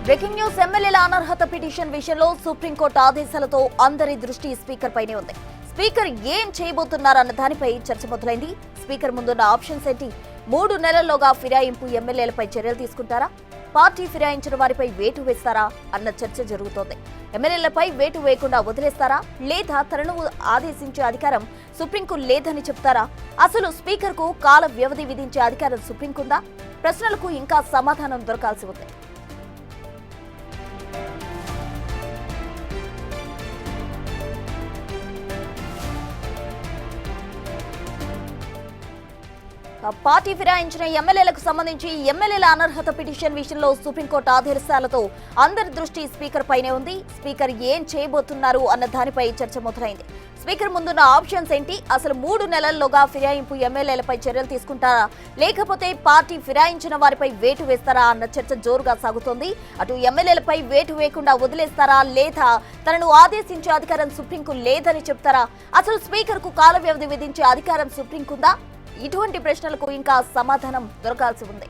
Breaking news ఎమ్మెల్యేల అనర్హత petition విషయంలో సుప్రీంకోర్టు ఆదేశాలతో అందరి దృష్టి స్పీకర్ పైనే ఉంది. స్పీకర్ ఏం చేయబోతున్నారన్న దానిపై చర్చ మొదలైంది. స్పీకర్ ముందున్న ఆప్షన్స్ ఏంటి? 3 నెలల్లోగా ఫిరాయింపు ఎమ్మెల్యేలపై చర్యలు తీసుకుంటారా? పార్టీ ఫిరాయించిన వారిపై వేటు వేస్తారా అన్న చర్చ జరుగుతోంది. ఎమ్మెల్యేలపై వేటు వేయకుండా వదిలేస్తారా, లేదా తనను ఆదేశించే అధికారం సుప్రీంకు లేదని చెప్తారా? అసలు స్పీకర్కు కాల వ్యవధి విధించే అధికారం సుప్రీంకుందా? ప్రశ్నలకు ఇంకా సమాధానం దొరకాల్సి ఉంది. పార్టీ ఫిరాయించిన ఎమ్మెల్యేలకు సంబంధించి ఎమ్మెల్యేల అనర్హత పిటిషన్ విషయంలో సుప్రీంకోర్టు ఆదేశాలతో అందరి దృష్టి స్పీకర్ పైనే ఉంది. స్పీకర్ ఏం చేయబోతున్నారు అన్న దానిపై చర్చ మొదలైంది. స్పీకర్ ముందున్న ఆప్షన్స్ ఏంటి? అసలు 3 నెలల్లోగా ఫిరాయింపు ఎమ్మెల్యేలపై చర్యలు తీసుకుంటారా, లేకపోతే పార్టీ ఫిరాయించిన వారిపై వేటు వేస్తారా అన్న చర్చ జోరుగా సాగుతోంది. అటు ఎమ్మెల్యేలపై వేటు వేయకుండా వదిలేస్తారా, లేదా తనను ఆదేశించే అధికారం సుప్రీంకు లేదని చెప్తారా? అసలు స్పీకర్ కు కాల వ్యవధి విధించే అధికారం సుప్రీంకుందా? ఇటువంటి ప్రశ్నలకు ఇంకా సమాధానం దొరకాల్సి ఉంది.